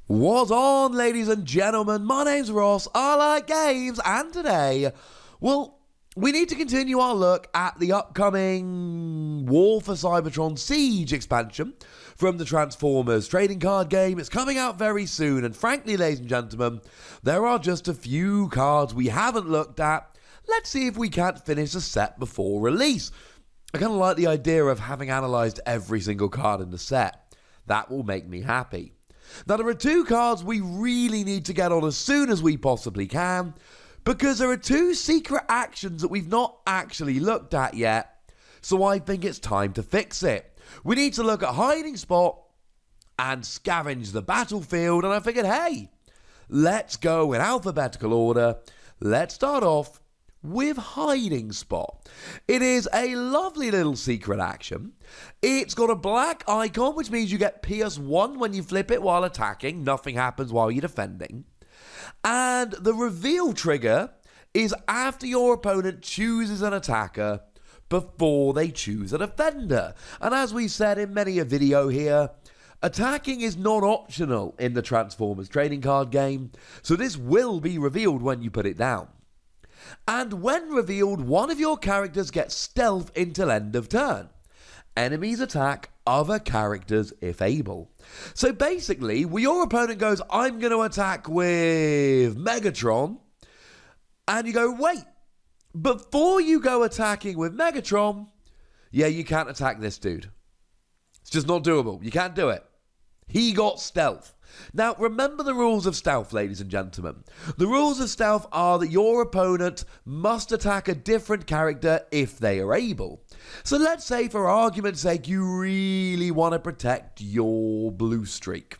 What's on, ladies and gentlemen? My name's Ross, I like games, and today, we need to continue our look at the upcoming War for Cyberton Siege expansion from the Transformers trading card game. It's coming out very soon, and frankly, ladies and gentlemen, there are just a few cards we haven't looked at. Let's see if we can't finish the set before release. I kind of like the idea of having analysed every single card in the set. That will make me happy. Now, there are two cards we really need to get on as soon as we possibly can, because there are two secret actions that we've not actually looked at yet, so I think it's time to fix it. We need to look at Hiding Spot and Scavenge the Battlefield, and I figured, hey, let's go in alphabetical order. Let's start off with Hiding Spot. It is a lovely little secret action. It's got a black icon, which means you get PS1 when you flip it while attacking. Nothing happens while you're defending. And the reveal trigger is after your opponent chooses an attacker before they choose a defender. And as we said in many a video here, attacking is not optional in the Transformers trading card game, so this will be revealed when you put it down. And when revealed, one of your characters gets stealth until end of turn. Enemies attack other characters if able. So basically, your opponent goes, I'm going to attack with Megatron. And you go, wait, before you go attacking with Megatron, yeah, you can't attack this dude. It's just not doable. You can't do it. He got stealth. Now, remember the rules of stealth, ladies and gentlemen. The rules of stealth are that your opponent must attack a different character if they are able. So let's say, for argument's sake, you really want to protect your Blue Streak.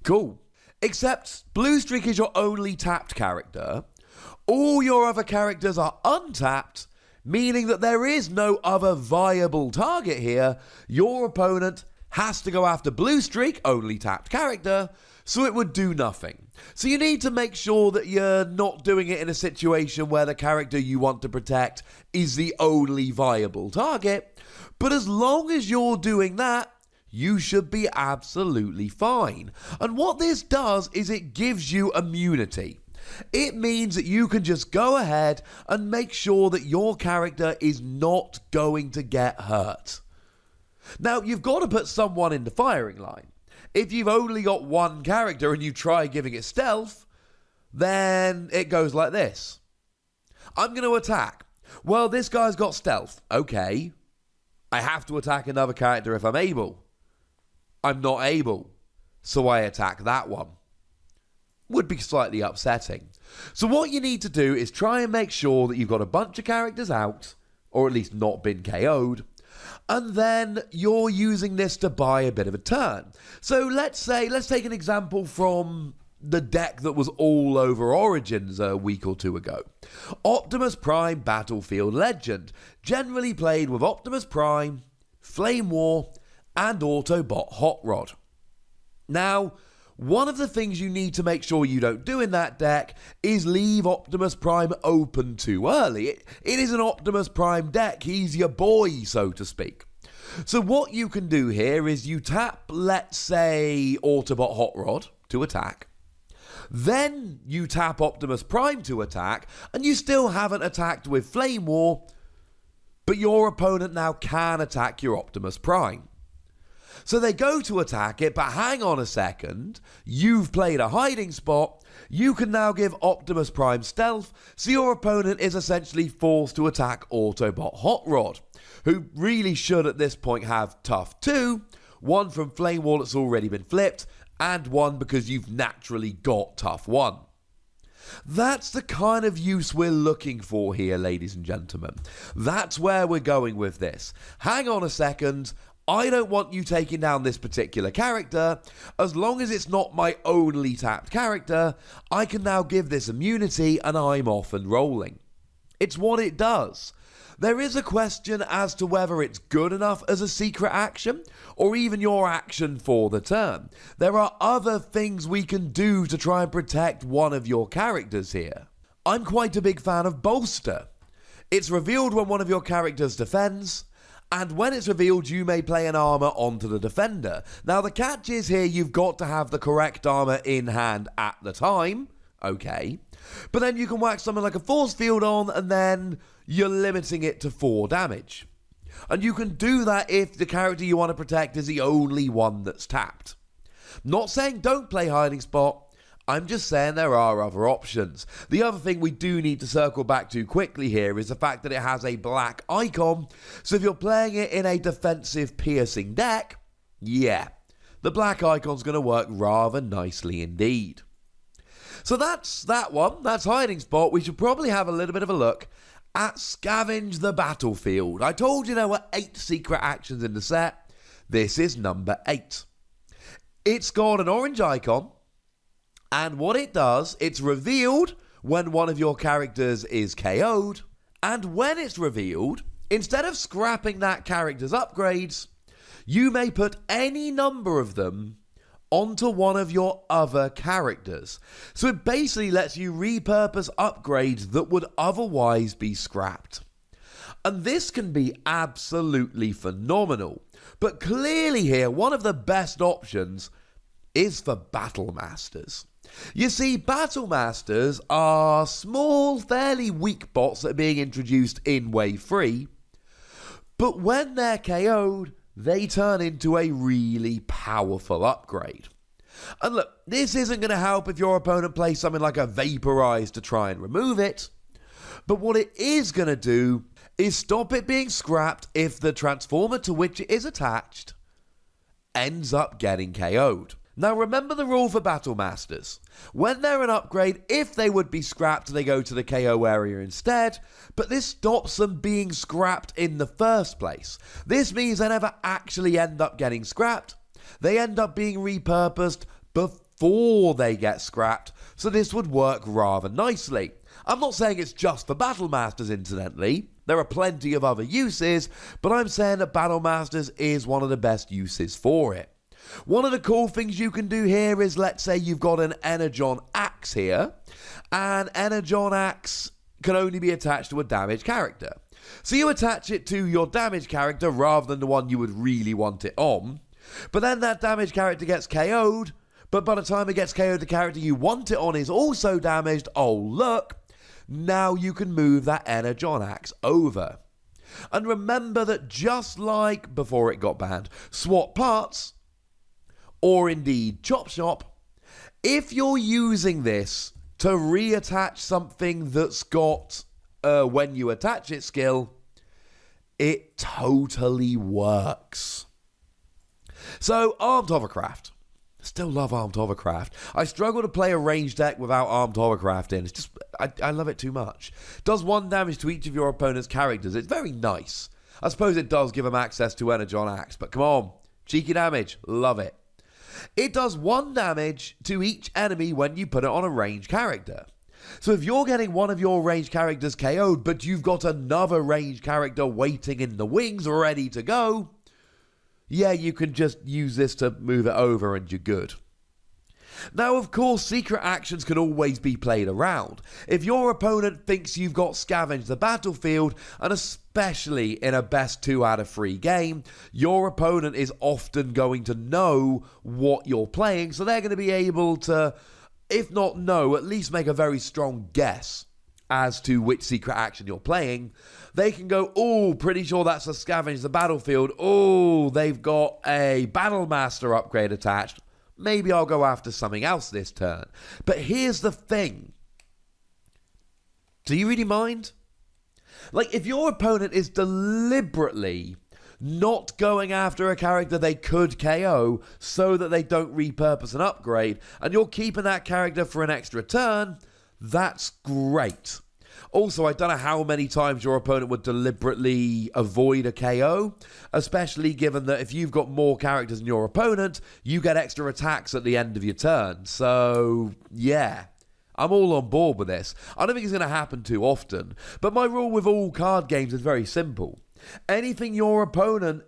Cool. Except Blue Streak is your only tapped character. All your other characters are untapped, meaning that there is no other viable target here. Your opponent has to go after Blue Streak, only tapped character, so it would do nothing. So you need to make sure that you're not doing it in a situation where the character you want to protect is the only viable target, but as long as you're doing that, you should be absolutely fine. And what this does is it gives you immunity. It means that you can just go ahead and make sure that your character is not going to get hurt. Now, you've got to put someone in the firing line. If you've only got one character and you try giving it stealth, then it goes like this. I'm going to attack. Well, this guy's got stealth. Okay. I have to attack another character if I'm able. I'm not able, so I attack that one. Would be slightly upsetting. So what you need to do is try and make sure that you've got a bunch of characters out, or at least not been KO'd, and then you're using this to buy a bit of a turn. So let's take an example from the deck that was all over Origins a week or two ago. Optimus Prime Battlefield Legend, generally played with Optimus Prime, Flame War, and Autobot Hot Rod. Now, one of the things you need to make sure you don't do in that deck is leave Optimus Prime open too early. It is an Optimus Prime deck. He's your boy, so to speak. So what you can do here is you tap, let's say, Autobot Hot Rod to attack. Then you tap Optimus Prime to attack, and you still haven't attacked with Flame War, but your opponent now can attack your Optimus Prime. So they go to attack it, but hang on a second, you've played a hiding spot, you can now give Optimus Prime stealth, so your opponent is essentially forced to attack Autobot Hot Rod, who really should at this point have Tough 2, one from Flame Wall that's already been flipped, and one because you've naturally got Tough 1. That's the kind of use we're looking for here, ladies and gentlemen. That's where we're going with this. Hang on a second, I don't want you taking down this particular character. As long as it's not my only tapped character, I can now give this immunity and I'm off and rolling. It's what it does. There is a question as to whether it's good enough as a secret action, or even your action for the turn. There are other things we can do to try and protect one of your characters here. I'm quite a big fan of Bolster. It's revealed when one of your characters defends, And when it's revealed, you may play an armor onto the defender. Now, the catch is here, you've got to have the correct armor in hand at the time. Okay. But then you can whack something like a force field on, and then you're limiting it to 4 damage. And you can do that if the character you want to protect is the only one that's tapped. Not saying don't play hiding spot, I'm just saying there are other options. The other thing we do need to circle back to quickly here is the fact that it has a black icon, so if you're playing it in a defensive piercing deck, yeah, the black icon's going to work rather nicely indeed. So that's that one, that's hiding spot. We should probably have a little bit of a look at Scavenge the Battlefield. I told you there were 8 secret actions in the set. This is number 8. It's got an orange icon, and what it does, it's revealed when one of your characters is KO'd, and when it's revealed, instead of scrapping that character's upgrades, you may put any number of them onto one of your other characters. So it basically lets you repurpose upgrades that would otherwise be scrapped. And this can be absolutely phenomenal. But clearly here, one of the best options is for Battle Masters. You see, Battle Masters are small, fairly weak bots that are being introduced in Wave 3, but when they're KO'd, they turn into a really powerful upgrade. And look, this isn't going to help if your opponent plays something like a Vaporize to try and remove it, but what it is going to do is stop it being scrapped if the Transformer to which it is attached ends up getting KO'd. Now remember the rule for Battle Masters. When they're an upgrade, if they would be scrapped, they go to the KO area instead, but this stops them being scrapped in the first place. This means they never actually end up getting scrapped. They end up being repurposed before they get scrapped, so this would work rather nicely. I'm not saying it's just for Battle Masters, incidentally. There are plenty of other uses, but I'm saying that Battle Masters is one of the best uses for it. One of the cool things you can do here is, let's say you've got an Energon Axe here, and Energon Axe can only be attached to a damaged character. So you attach it to your damaged character rather than the one you would really want it on, but then that damaged character gets KO'd, but by the time it gets KO'd, the character you want it on is also damaged. Oh look, now you can move that Energon Axe over. And remember that just like before it got banned, Swap Parts, or indeed Chop Shop, if you're using this to reattach something that's got when you attach it skill, it totally works. So Armed Hovercraft. Still love Armed Hovercraft. I struggle to play a ranged deck without Armed Hovercraft in. It's just, I love it too much. Does 1 damage to each of your opponent's characters. It's very nice. I suppose it does give them access to Energon Axe, but come on. Cheeky damage. Love it. It does 1 damage to each enemy when you put it on a ranged character. So if you're getting one of your ranged characters KO'd, but you've got another ranged character waiting in the wings ready to go, yeah, you can just use this to move it over and you're good. Now, of course, secret actions can always be played around. If your opponent thinks you've got Scavenge the Battlefield, and especially in a best 2 out of 3 game, your opponent is often going to know what you're playing, so they're going to be able to, if not know, at least make a very strong guess as to which secret action you're playing. They can go, oh, pretty sure that's a Scavenge the Battlefield. Oh, they've got a Battle Master upgrade attached. Maybe I'll go after something else this turn. But here's the thing. Do you really mind? Like, if your opponent is deliberately not going after a character they could KO so that they don't repurpose an upgrade, and you're keeping that character for an extra turn, that's great. Also, I don't know how many times your opponent would deliberately avoid a KO, especially given that if you've got more characters than your opponent, you get extra attacks at the end of your turn. So, yeah, I'm all on board with this. I don't think it's going to happen too often, but my rule with all card games is very simple. Anything your opponent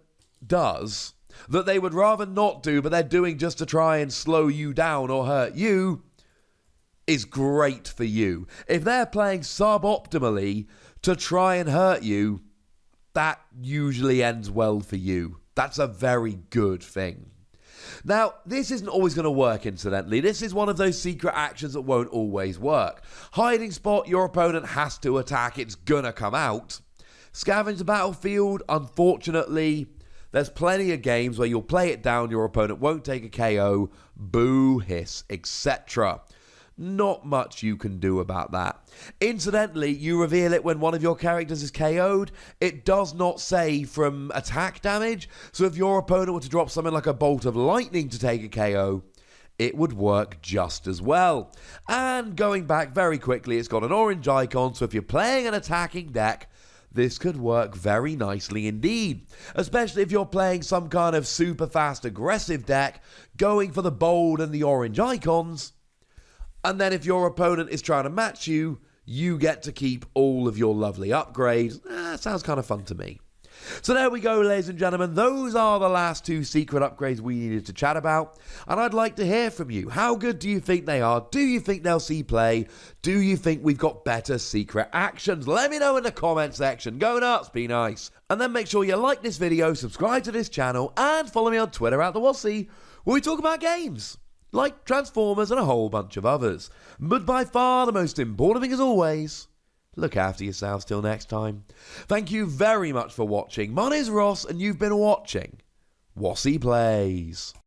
does that they would rather not do, but they're doing just to try and slow you down or hurt you, is great for you. If they're playing suboptimally to try and hurt you, that usually ends well for you. That's a very good thing. Now, this isn't always going to work, incidentally. This is one of those secret actions that won't always work. Hiding spot, your opponent has to attack, it's gonna come out. Scavenge the battlefield, unfortunately, there's plenty of games where you'll play it down, your opponent won't take a KO, boo, hiss, etc. Not much you can do about that. Incidentally, you reveal it when one of your characters is KO'd. It does not say from attack damage, so if your opponent were to drop something like a bolt of lightning to take a KO, it would work just as well. And going back very quickly, it's got an orange icon, so if you're playing an attacking deck, this could work very nicely indeed, especially if you're playing some kind of super fast aggressive deck, going for the bold and the orange icons. And then if your opponent is trying to match you, you get to keep all of your lovely upgrades. Sounds kind of fun to me. So there we go, ladies and gentlemen. Those are the last 2 secret upgrades we needed to chat about. And I'd like to hear from you. How good do you think they are? Do you think they'll see play? Do you think we've got better secret actions? Let me know in the comment section. Go nuts, be nice. And then make sure you like this video, subscribe to this channel, and follow me on Twitter @Wossy, where we talk about games like Transformers and a whole bunch of others. But by far the most important thing, as always, look after yourselves till next time. Thank you very much for watching. My name's Ross, and you've been watching Wossy Plays.